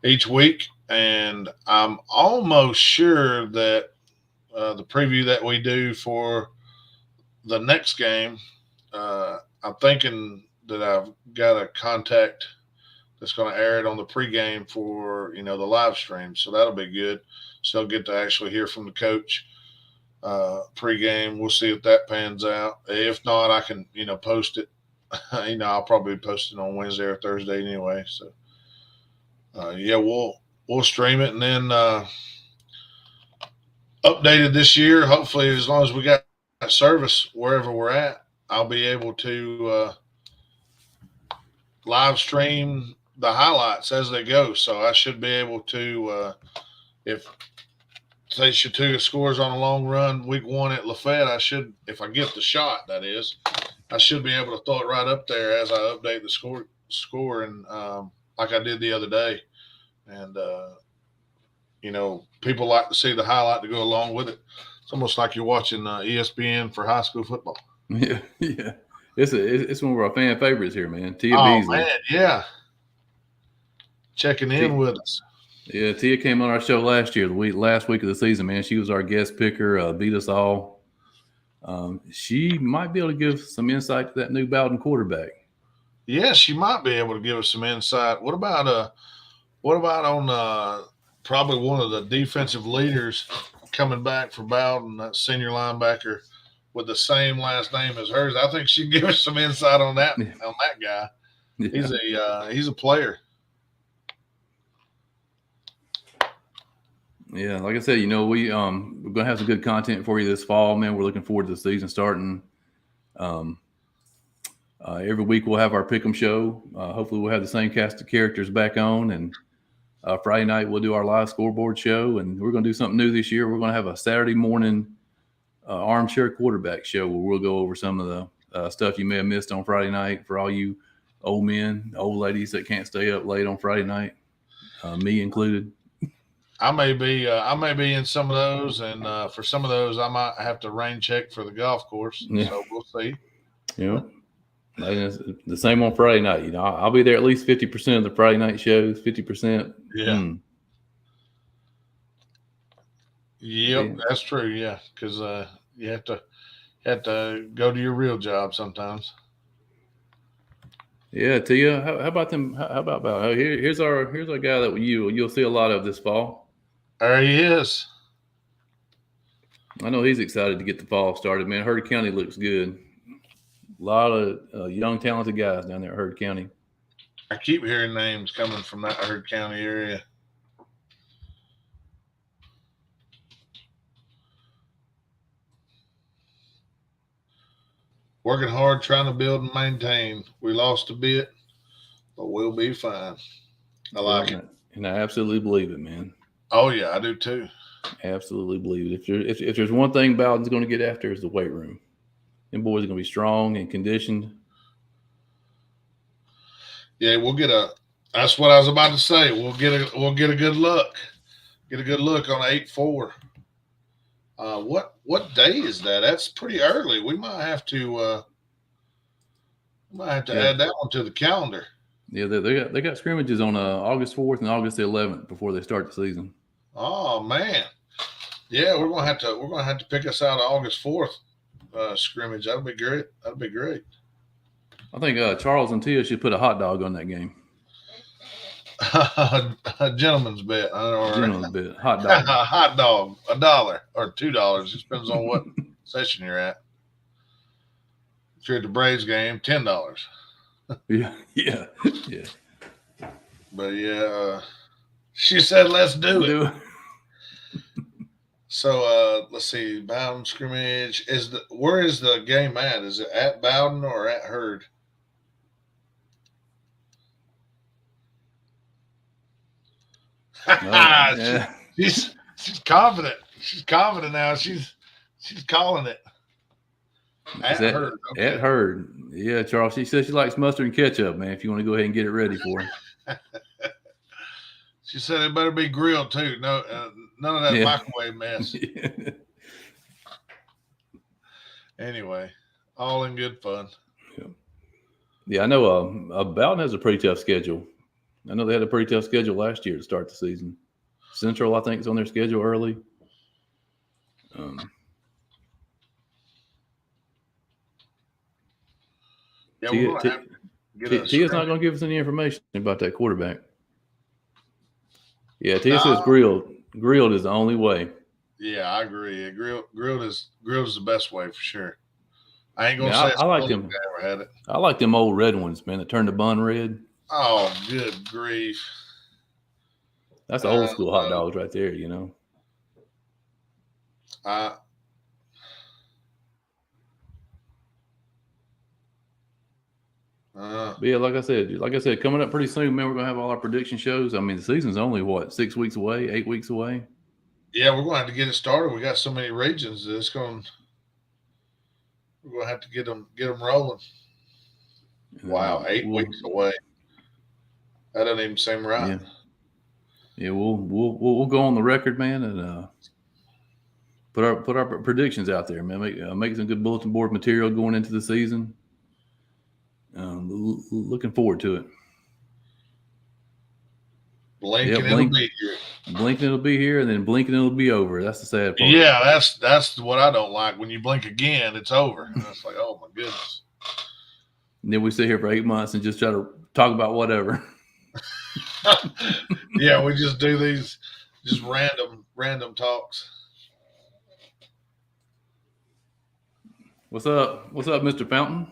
each week, and I'm almost sure that the preview that we do for the next game, I'm thinking that I've got a contact that's going to air it on the pregame for the live stream, so that'll be good. So I'll get to actually hear from the coach pregame. We'll see if that pans out. If not, I can post it. I'll probably post it on Wednesday or Thursday anyway. So yeah, we'll stream it, and then updated this year. Hopefully, as long as we got service wherever we're at, I'll be able to live stream the highlights as they go. So I should be able to, if say Chattooga scores on a long run week 1 at Lafayette, if I get the shot, that is, I should be able to throw it right up there as I update the score, and like I did the other day. And people like to see the highlight to go along with it. It's almost like you're watching ESPN for high school football. Yeah. It's one of our fan favorites here, man. Tia Beasley. Man, yeah. Checking in with us. Yeah, Tia came on our show last year, last week of the season, man. She was our guest picker, beat us all. She might be able to give some insight to that new Bowden quarterback. Yeah, she might be able to give us some insight. What about on probably one of the defensive leaders coming back for Bowden, that senior linebacker with the same last name as hers? I think she'd give us some insight on that guy. Yeah. He's a player. Yeah, like I said, we're gonna have some good content for you this fall, man. We're looking forward to the season starting. Every week we'll have our pick'em show. Hopefully we'll have the same cast of characters back on, and Friday night we'll do our live scoreboard show. And we're gonna do something new this year. We're gonna have a Saturday morning armchair quarterback show where we'll go over some of the stuff you may have missed on Friday night for all you old men, old ladies that can't stay up late on Friday night, me included. I may be in some of those, and for some of those, I might have to rain check for the golf course. Yeah. So we'll see. The same on Friday night. I'll be there at least 50% of the Friday night shows. 50%. Yeah. Yep, that's true. Yeah, because you have to go to your real job sometimes. Yeah, Tia. How about them? How about here's our guy that you'll see a lot of this fall. There he is. I know he's excited to get the fall started, man. Heard County looks good. A lot of young, talented guys down there at Heard County. I keep hearing names coming from that Heard County area. Working hard, trying to build and maintain. We lost a bit, but we'll be fine. I like it. And I absolutely believe it, man. Oh, yeah, I do too. Absolutely believe it. If there's one thing Bowden's going to get after is the weight room. Them boys are going to be strong and conditioned. Yeah, that's what I was about to say. We'll get a good look. Get a good look on 8-4. What day is that? That's pretty early. We might have to add that one to the calendar. Yeah, they got scrimmages on August 4th and August the 11th before they start the season. Oh man, yeah, we're gonna have to pick us out August 4th scrimmage. That'll be great. I think Charles and Tia should put a hot dog on that game. A gentleman's bet. Gentleman's bet. Hot dog. A hot dog. $1 or $2. Just depends on what session you're at. If you're at the Braves game, $10. Yeah. But yeah, she said, "Let's do it." So let's see. Bowden scrimmage where is the game at? Is it at Bowden or at Heard? Yeah. She's confident. She's confident now. She's calling it. At Heard. Okay. At Heard. Yeah, Charles. She says she likes mustard and ketchup, man. If you want to go ahead and get it ready for her. She said it better be grilled too. No, none of that microwave mess. Anyway, all in good fun. Yeah, I know. Bowden has a pretty tough schedule. I know they had a pretty tough schedule last year to start the season. Central, I think, is on their schedule early. Tia's not going to give us any information about that quarterback. Yeah, Tia says grilled is the only way. Yeah, I agree. Grilled is the best way for sure. I ain't gonna say I like them. Never had it. I like them old red ones, man, that turn the bun red. Oh, good grief! That's old school hot dogs right there, But yeah, like I said, coming up pretty soon, man. We're gonna have all our prediction shows. I mean, the season's only 6 weeks away, 8 weeks away. Yeah, we're gonna have to get it started. We got so many regions that we're gonna have to get them rolling. Wow, 8 weeks away. That doesn't even seem right. Yeah, we'll go on the record, man, and put our predictions out there, man. Make some good bulletin board material going into the season. Looking forward to it. Blinking, it'll be here. Blinking, it'll be here, and then blinking, it'll be over. That's the sad part. Yeah, that's what I don't like. When you blink again, it's over. And it's like, oh my goodness. And then we sit here for 8 months and just try to talk about whatever. Yeah, we just do these just random talks. What's up? What's up, Mr. Fountain?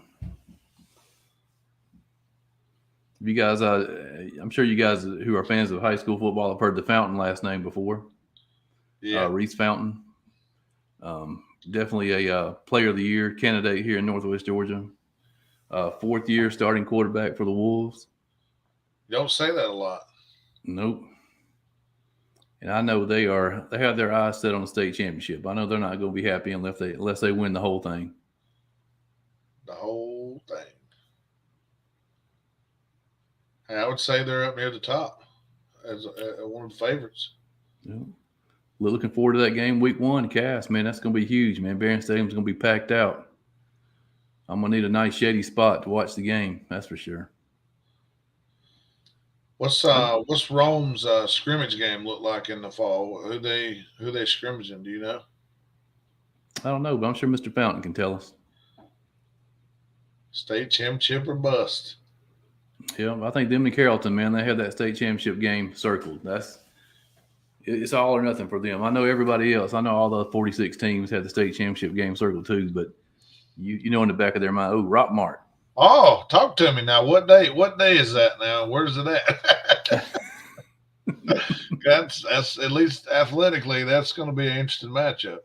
You guys, I'm sure you guys who are fans of high school football have heard the Fountain last name before. Yeah, Reese Fountain. Definitely a player of the year candidate here in Northwest Georgia. 4th year starting quarterback for the Wolves. You don't say that a lot. Nope. And I know they have their eyes set on the state championship. I know they're not going to be happy unless they win the whole thing. The whole thing. Hey, I would say they're up near the top as one of the favorites. Yeah. Looking forward to that game week 1, Cass. Man, that's going to be huge, man. Barron Stadium's going to be packed out. I'm going to need a nice shady spot to watch the game. That's for sure. What's Rome's scrimmage game look like in the fall? Who they scrimmaging? Do you know? I don't know, but I'm sure Mr. Fountain can tell us. State championship or bust. Yeah, I think them and Carrollton, man, they have that state championship game circled. It's all or nothing for them. I know everybody else. I know all the 46 teams have the state championship game circled too, but you know in the back of their mind, Rockmart. Oh, talk to me now. What day is that now? Where's it at? That's at least athletically, that's going to be an interesting matchup.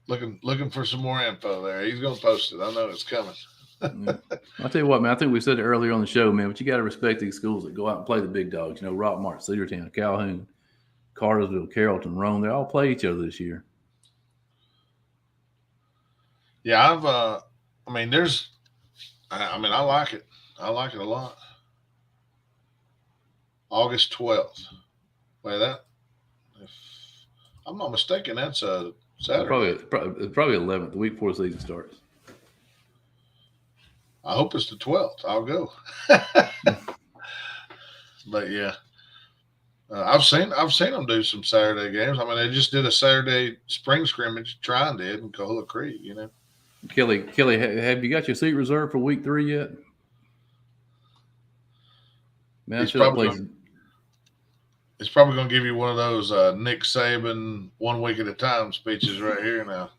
Looking for some more info there. He's going to post it. I know it's coming. Yeah. I'll tell you what, man. I think we said it earlier on the show, man. But you got to respect these schools that go out and play the big dogs. You know, Rockmart, Cedartown, Calhoun, Cartersville, Carrollton, Rome. They all play each other this year. Yeah, I like it. I like it a lot. August 12th. Wait, if I'm not mistaken, that's a Saturday. Probably 11th, the week before the season starts. I hope it's the 12th. I'll go. But yeah, I've seen them do some Saturday games. I mean, they just did a Saturday spring scrimmage. Tryon did in Coahulla Creek. You know. Kelly, have you got your seat reserved for week 3 yet? Man, He's probably going to give you one of those Nick Saban 1 week at a time speeches right here now.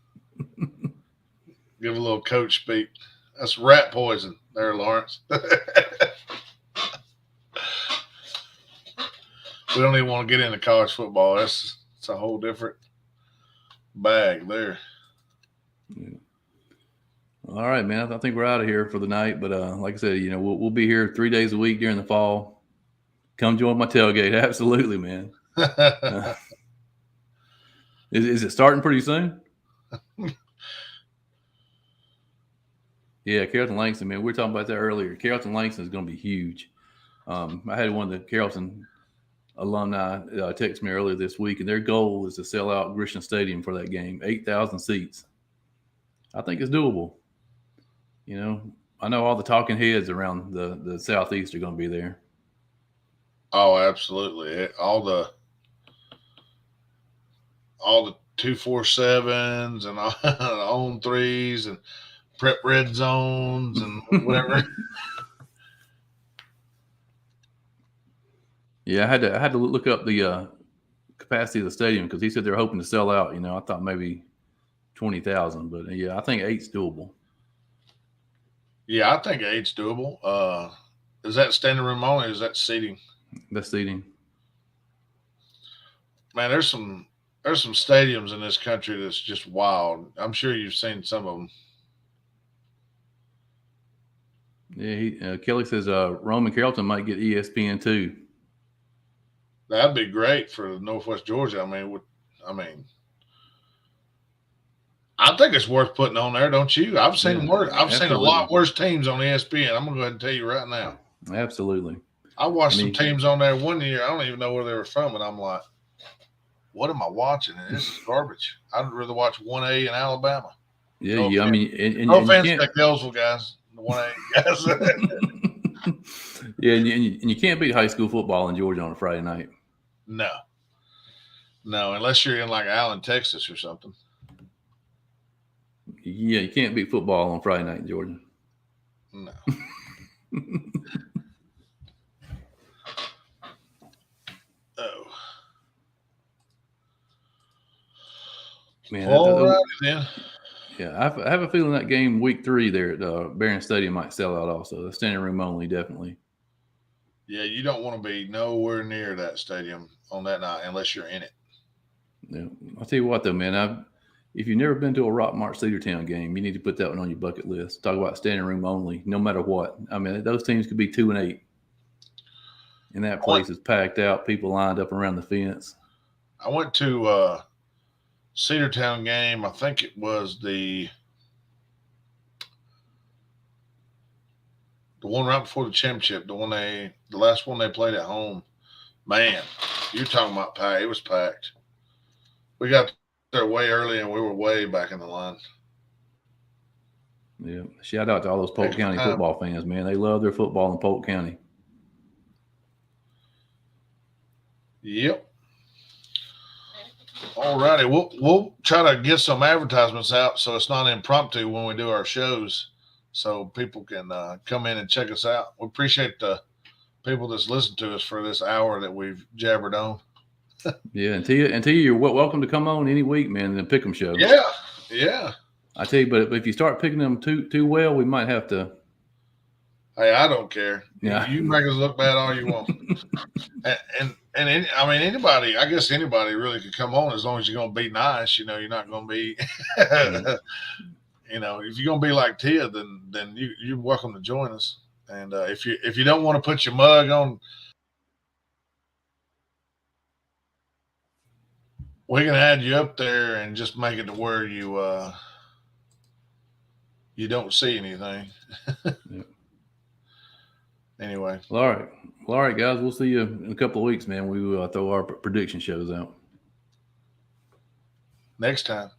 Give a little coach speak. That's rat poison there, Lawrence. We don't even want to get into college football. It's a whole different bag there. Yeah. All right, man. I think we're out of here for the night. But like I said, you know, we'll be here 3 days a week during the fall. Come join my tailgate. Absolutely, man. Is it starting pretty soon? Yeah, Carrollton Langston, man. We were talking about that earlier. Carrollton Langston is going to be huge. I had one of the Carrollton alumni text me earlier this week, and their goal is to sell out Grisham Stadium for that game, 8,000 seats. I think it's doable. You know, I know all the talking heads around the Southeast are going to be there. Oh, absolutely. All the 247s and all the on threes and prep red zones and whatever. Yeah, I had to look up the capacity of the stadium because he said they're hoping to sell out. You know, I thought maybe 20,000, but yeah, I think 8's doable. Yeah, I think 8's doable. Is that standing room only? Or is that seating? That's seating. Man, there's some stadiums in this country that's just wild. I'm sure you've seen some of them. Yeah, Kelly says Rome and Carrollton might get ESPN too. That'd be great for Northwest Georgia. I mean, I think it's worth putting on there, don't you? I've seen seen a lot worse teams on ESPN. I'm gonna go ahead and tell you right now. Absolutely. I watched some teams on there one year. I don't even know where they were from, and I'm like, "What am I watching? And this is garbage." I'd rather watch 1A in Alabama. Yeah, I mean, no offense to Gainesville guys, the 1A guys. Yeah, and you can't beat high school football in Georgia on a Friday night. No, unless you're in like Allen, Texas, or something. Yeah, you can't beat football on Friday night in Georgia. No. Oh, Man, all right then. Yeah, I have a feeling that game week 3 there at Barron Stadium might sell out also. The standing room only, definitely. Yeah, you don't want to be nowhere near that stadium on that night unless you're in it. Yeah, I'll tell you what though, man. If you've never been to a Rock Mart Cedartown game, you need to put that one on your bucket list. Talk about standing room only, no matter what. I mean, those teams could be 2-8, and that place is packed out. People lined up around the fence. I went to Cedartown game. I think it was the one right before the championship. The last one they played at home. Man, you're talking about packed. It was packed. We got there way early, and we were way back in the line. Yeah, shout out to all those Polk County football fans, man. They love their football in Polk County. Yep. All righty. We'll try to get some advertisements out so it's not impromptu when we do our shows, so people can come in and check us out. We appreciate the people that's listened to us for this hour that we've jabbered on. Yeah, and Tia, you're welcome to come on any week, man, in the Pick'em show. Yeah. I tell you, but if you start picking them too well, we might have to. Hey, I don't care. Yeah. You make us look bad all you want. I mean, anybody, I guess anybody really could come on as long as you're going to be nice. You know, you're not going to be, you know, if you're going to be like Tia, then you're welcome to join us. And if you don't want to put your mug on, we can add you up there and just make it to where you don't see anything. Yeah. Anyway. Well, all right, guys. We'll see you in a couple of weeks, man. We will throw our prediction shows out Next time.